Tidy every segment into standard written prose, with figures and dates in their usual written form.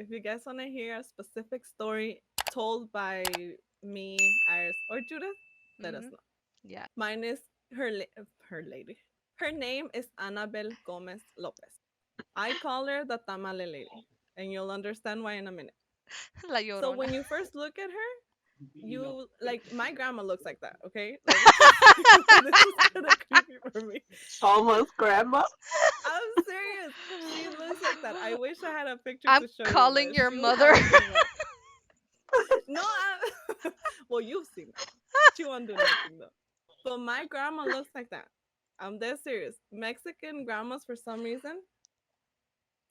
if you guys want to hear a specific story told by me, Iris, or Judith, let us Mm-hmm. know. Yeah. Mine is her lady. Her name is Anabelle Gomez Lopez. I call her the Tamale lady, and you'll understand why in a minute. La So Llorona. when you first look at her, you like my grandma looks like that, okay? Like this is kind of creepy for me. Almost grandma. I'm serious. She looks like that. I wish I had a picture I'm to show you, calling but your she looks mother. everything like. No, well, you've seen her. She won't do nothing though. But my grandma looks like that. I'm dead serious. Mexican grandmas, for some reason,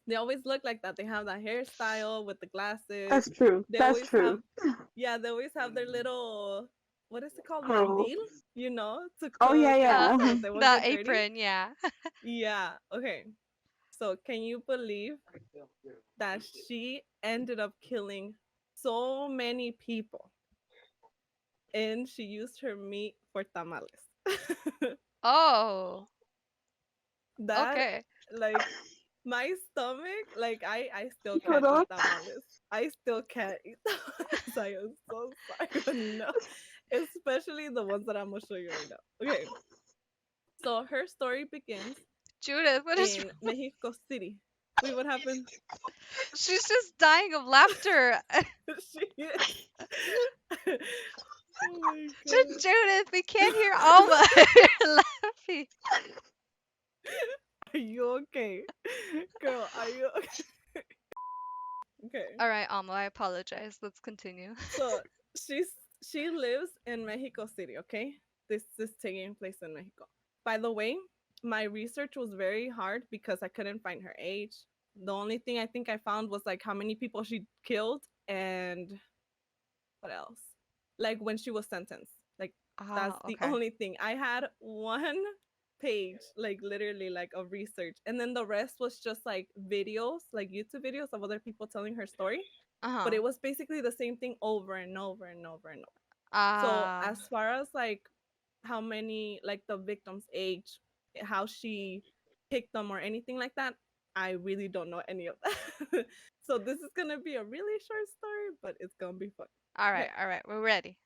they always look like that. They have that hairstyle with the glasses. That's true. They That's always have, true. yeah, they always have their little, what is it called? Curls. Mandil, to Oh yeah, cook and yeah. so they won't The get dirty. apron, yeah. Yeah, okay. So can you believe that she ended up killing so many people and she used her meat for tamales? Oh, That, okay. like, my stomach, like, I still Hold can't eat on. tamales. I still can't eat tamales. I am so sorry, but no, especially the ones that I'm gonna show you right now. Okay, so her story begins Judith, what is in Mexico City. Wait, what happened? she's just dying of laughter. She is. Oh my Just god. Judith, we can't hear Alma laughing. Are you okay? Girl, are you okay? Okay. All right, Alma, I apologize. Let's continue. So she's she lives in Mexico City, okay? This is taking place in Mexico. By the way, my research was very hard because I couldn't find her age. The only thing I think I found was like how many people she killed and what else? Like when she was sentenced. Like that's Ah, the okay. only thing. I had one page, like literally like of research. And then the rest was just like videos, like YouTube videos of other people telling her story. But Uh-huh. it was basically the same thing over and over and over and over. So Ah, as far as like how many like the victim's age, how she picked them or anything like that, I really don't know any of that. So this is gonna be a really short story, but it's gonna be fun. Okay. all right, we're ready.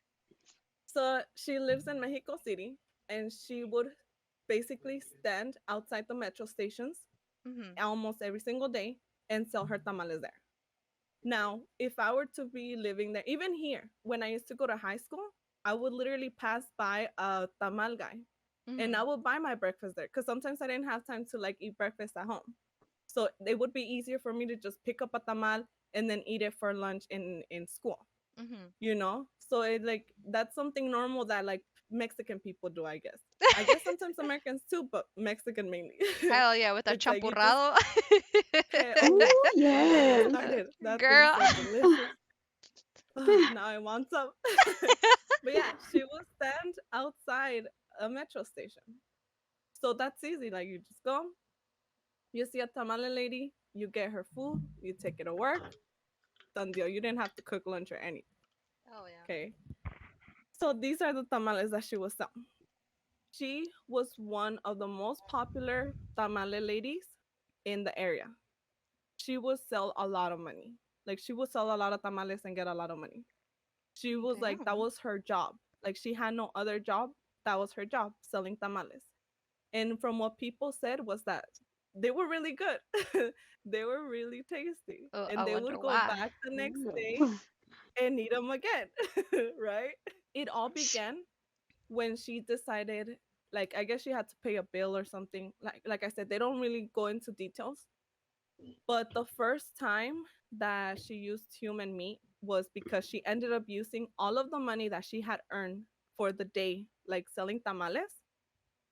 So she lives in Mexico City and she would basically stand outside the metro stations Mm-hmm. almost every single day and sell her tamales there. Now, if I were to be living there, even here, when I used to go to high school, I would literally pass by a tamal guy and Mm-hmm. I would buy my breakfast there because sometimes I didn't have time to like eat breakfast at home. So it would be easier for me to just pick up a tamal and then eat it for lunch in school, Mm-hmm. So it like that's something normal that like Mexican people do, I guess. I guess sometimes Americans too, but Mexican mainly. Hell yeah, with our It's like you just champurrado. oh, Oh don't get me yes. started. That thing's Girl. so delicious. Now I want some. But yeah, she will stand outside a metro station. So that's easy. Like you just go, you see a tamale lady, you get her food, you take it to work, done deal. You didn't have to cook lunch or anything. Oh yeah. Okay. So these are the tamales that she was selling. She was one of the most popular tamale ladies in the area. She would sell a lot of money. Like she would sell a lot of tamales and get a lot of money. She was like that Damn. was her job. Like she had no other job. That was her job, selling tamales. And from what people said was that they were really good. They were really tasty. Oh, I And they wonder would go why. back the next day Ooh. and eat them again. Right? It all began when she decided, like, I guess she had to pay a bill or something. Like I said, they don't really go into details, but the first time that she used human meat was because she ended up using all of the money that she had earned for the day, like selling tamales.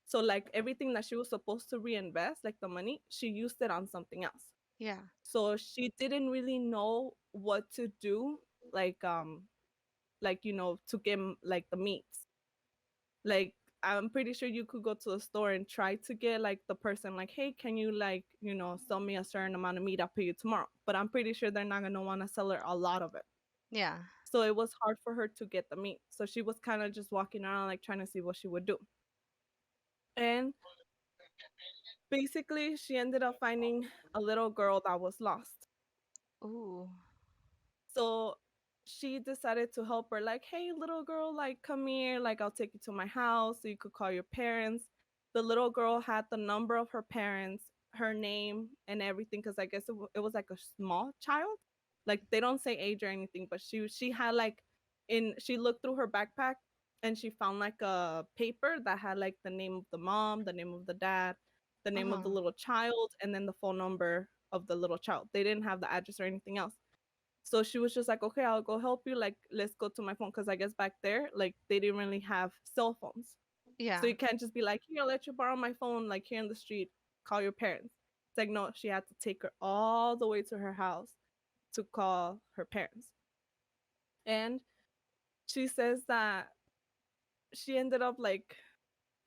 So like everything that she was supposed to reinvest, like the money, she used it on something else. Yeah. So she didn't really know what to do, like to get like the meats. Like I'm pretty sure you could go to a store and try to get like the person like, hey, can you like, sell me a certain amount of meat? I'll pay you tomorrow. But I'm pretty sure they're not gonna want to sell her a lot of it. Yeah. So it was hard for her to get the meat. So she was kind of just walking around like trying to see what she would do. And basically she ended up finding a little girl that was lost. Ooh. So she decided to help her, like, hey, little girl, like, come here, like, I'll take you to my house so you could call your parents. The little girl had the number of her parents, her name, and everything, because I guess it was like a small child. Like, they don't say age or anything, but she had like, she looked through her backpack and she found like a paper that had like the name of the mom, the name of the dad, the name of the Uh-huh. little child, and then the phone number of the little child. They didn't have the address or anything else. So she was just like, okay, I'll go help you. Like, let's go to my phone. Cause I guess back there, like, they didn't really have cell phones. So Yeah. you can't just be like, here, I'll let you borrow my phone, like, here in the street, call your parents. It's like, no, she had to take her all the way to her house to call her parents. And she says that she ended up, like,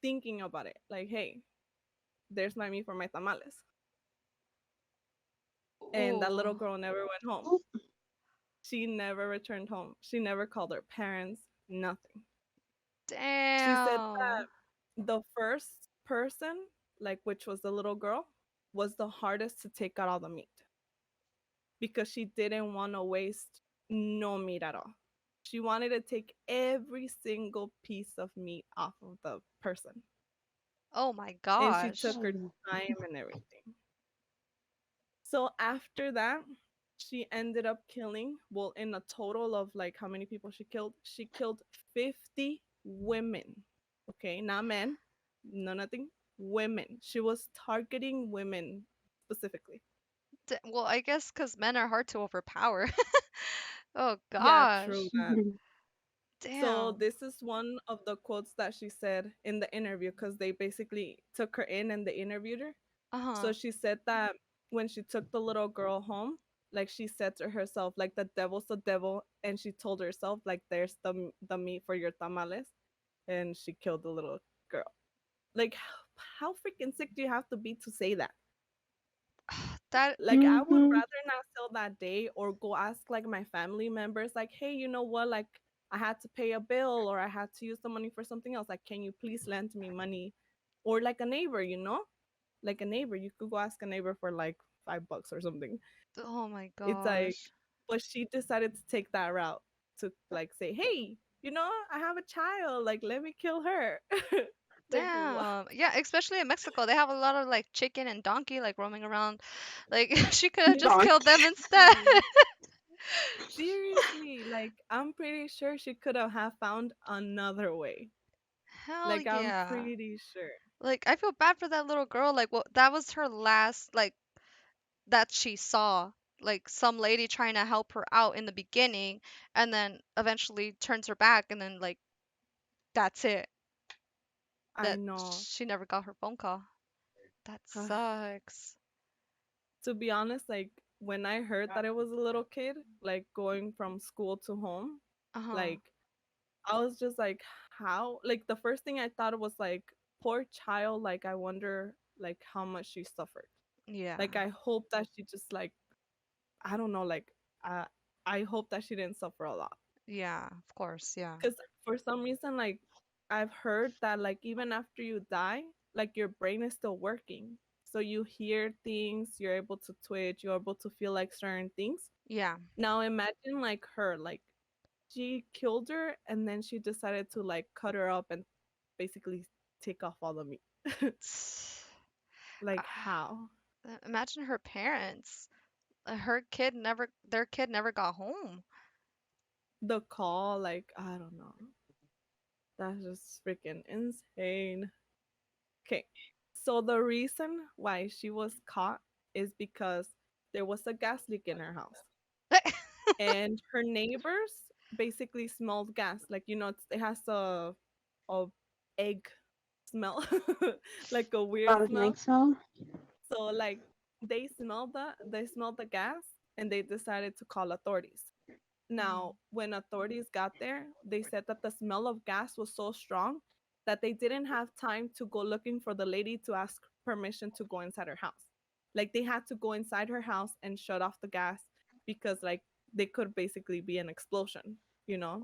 thinking about it. Like, hey, there's my me for my tamales. And that little Ooh. girl never went home. She never returned home. She never called her parents, nothing. She said Damn. the first person, like, which was the little girl, was the hardest to take out all the meat because she didn't want to waste no meat at all. She wanted to take every single piece of meat off of the person. Oh my And she took gosh. her time and everything. So after that, she ended up killing, well, in a total of like how many people she killed? She killed 50 women. Okay, not men, no nothing. Women. She was targeting women specifically. Well, I guess because men are hard to overpower. Oh Yeah, true gosh. that. So Damn. this is one of the quotes that she said in the interview because they basically took her in and they interviewed her. So Uh-huh. she said that when she took the little girl home, like she said to herself, like the devil's the devil, and she told herself like there's the meat for your tamales, and she killed the little girl. Like how freaking sick do you have to be to say that? That Like I would rather not sell that day or go ask like my family members, like, hey, you know what, like I had to pay a bill or I had to use the money for something else. Like, can you please lend me money? Or like a neighbor, like a neighbor. You could go ask a neighbor for like $5 or something. oh my It's like, gosh. but she decided to take that route to like say, hey, I have a child. Like, let me kill her. Like, what? Damn. Yeah, especially in Mexico, they have a lot of like chicken and donkey like roaming around. Like she could have just killed them instead. Seriously. Seriously. Like, I'm pretty sure she could have found another way. Hell Like, I'm yeah. pretty sure. Like I feel bad for that little girl. Like what that was her last like that she saw. Like some lady trying to help her out in the beginning and then eventually turns her back and then like that's it. I That know. she never got her phone call. That sucks. To be honest, like, when I heard that it was a little kid, like, going from school to home, Uh-huh. like, I was just like, how? Like, the first thing I thought was like, poor child. Like, I wonder, like, how much she suffered. Yeah. Like, I hope that she just, like, I don't know, like, uh, I hope that she didn't suffer a lot. Yeah, of course. Yeah. Because for some reason, like, I've heard that, like, even after you die, like, your brain is still working. So you hear things, you're able to twitch, you're able to feel like certain things. Yeah. Now imagine like her, like she killed her and then she decided to like cut her up and basically take off all the meat. Like Ah, how? imagine her parents. Their kid never got home. The call, like I don't know. That's just freaking insane. Okay. So the reason why she was caught is because there was a gas leak in her house. And her neighbors basically smelled gas. Like, it has a egg smell, like a weird smell. So like they smelled the gas and they decided to call authorities. Now, Mhm. when authorities got there, they said that the smell of gas was so strong that they didn't have time to go looking for the lady to ask permission to go inside her house. Like they had to go inside her house and shut off the gas because like they could basically be an explosion,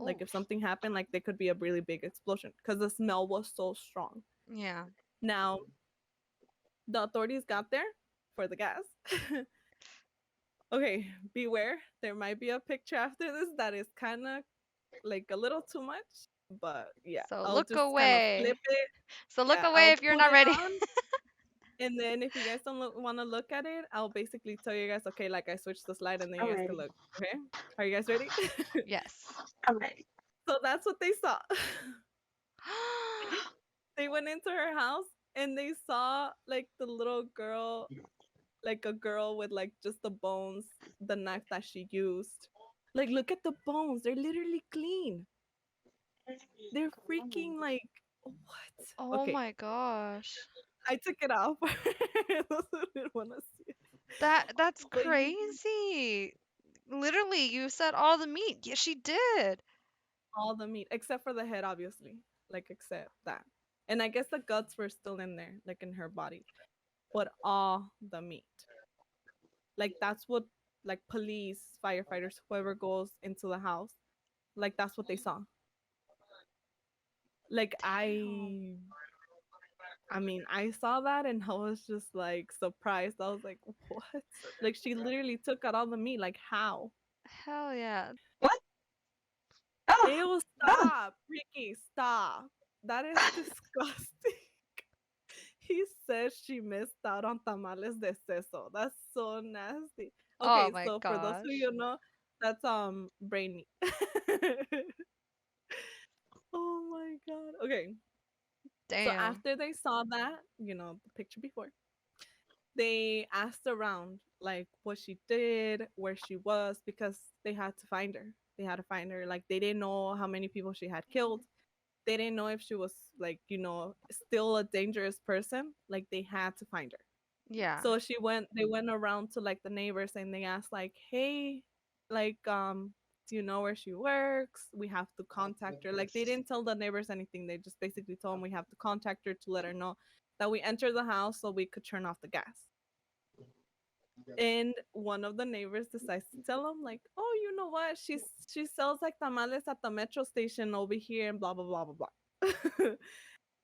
like Oh, if something happened, like there could be a really big explosion because the smell was so strong. yeah. Now, the authorities got there for the gas. Okay, beware. There might be a picture after this that is kind of like a little too much, but yeah, So I'll look just kind of flip away. it. So look Yeah, away I'll if you're put not it ready. on, and then if you guys don't want to look at it, I'll basically tell you guys, okay, like I switched the slide, and then I'm you guys can ready. look. Okay, are you guys ready? Yes. I'm ready. So that's what they saw. They went into her house and they saw like the little girl, like a girl with like just the bones, the knife that she used. Like, look at the bones. They're literally clean. They're freaking like, what? Oh Okay, my gosh. I took it off. Those who didn't want to see it. That's But you crazy. Literally, you said all the meat. Yeah, she did. all the meat except for the head, obviously. Like, except that. And I guess the guts were still in there, like in her body. But all the meat. Like, that's what, like, police, firefighters, whoever goes into the house, like, that's what they saw. Like, Damn. I mean, I saw that and I was just like surprised. I was like, what? Like, she literally took out all the meat. Like, how? Hell yeah. What? Oh, Ew, oh. stop. Ricky, stop. That is disgusting. He says she missed out on tamales de seso. That's so nasty. Oh Okay, my so for those who gosh. you know, that's brain meat. Oh my god. Okay. So Damn. after they saw that, the picture before, they asked around like what she did, where she was, because they had to find her. They had to find her. Like, they didn't know how many people she had killed. They didn't know if she was like, still a dangerous person. Like, they had to find her. Yeah. So they went around to like the neighbors and they asked like, "Hey, like do you know where she works? We have to contact her." Like, they didn't tell the neighbors anything. They just basically told them we have to contact her to let her know that we entered the house so we could turn off the gas. And one of the neighbors decides to tell them like, "Oh, you know what? She sells like tamales at the metro station over here and blah blah blah blah blah."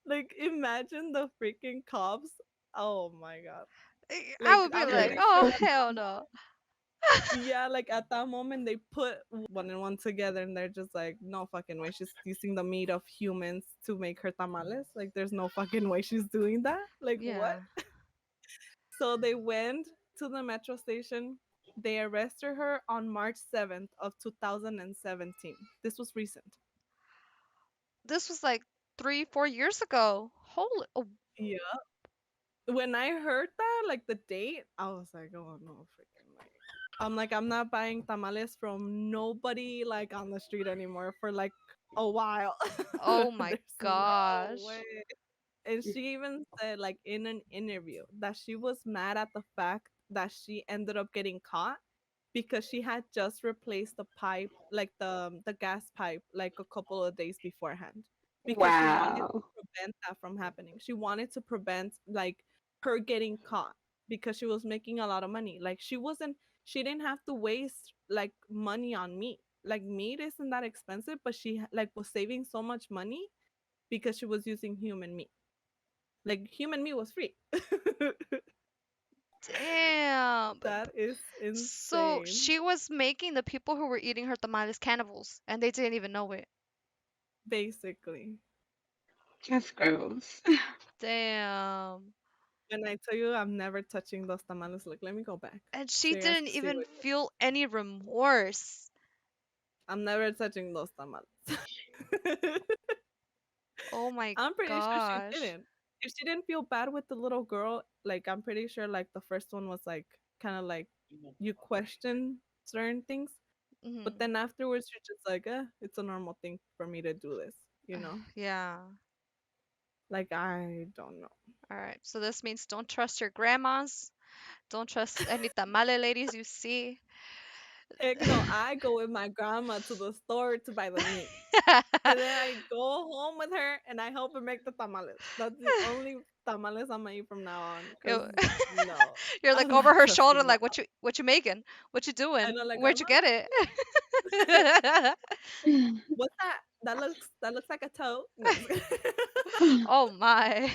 Like, imagine the freaking cops. Oh my god. I Like, would be I'm like, pretty oh, sure at hell that no. yeah, like at that moment they put one and one together and they're just like, no fucking way she's using the meat of humans to make her tamales. Like, there's no fucking way she's doing that. Like, what? Yeah. So they went to the metro station. They arrested her on March 7th of 2017. This was recent. This was like 3, 4 years ago. Holy. Oh, Yeah. When I heard that, like the date, I was like, oh no freaking way. I'm like, I'm not buying tamales from nobody like on the street anymore for like a while. oh my There's no way. gosh. And she even said, like, in an interview, that she was mad at the fact that she ended up getting caught because she had just replaced the pipe, like the gas pipe, like a couple of days beforehand, because she wanted to Wow. prevent that from happening. She wanted to prevent like her getting caught because she was making a lot of money. Like, she didn't have to waste like money on meat. Like, meat isn't that expensive, but she like was saving so much money because she was using human meat. Like, human meat was free. Damn. That is So insane. she was making the people who were eating her tamales cannibals, and they didn't even know it. Basically. That's gross. Damn. When I tell you I'm never touching those tamales, look, let me go back And so she you guys didn't can see even what feel any remorse. I'm never touching those tamales. Oh my I'm pretty sure she gosh. didn't. If she didn't feel bad with the little girl, like, I'm pretty sure like the first one was like kind of like you question certain things, but Hmm. then afterwards you're just like, it's a normal thing for me to do this, you know? Yeah. Like, I don't know. All right. So this means don't trust your grandmas. Don't trust any tamale ladies you see. Heck no, I go with my grandma to the store to buy the meat. And then I go home with her and I help her make the tamales. That's the only tamales I'm gonna eat from now on. Cause Yo- no, You're like I'm over not her shoulder, trusting that. like what you making? What you I doing? know, like, Where'd you grandma, get it? what's that? That looks like a toe. No. Oh my.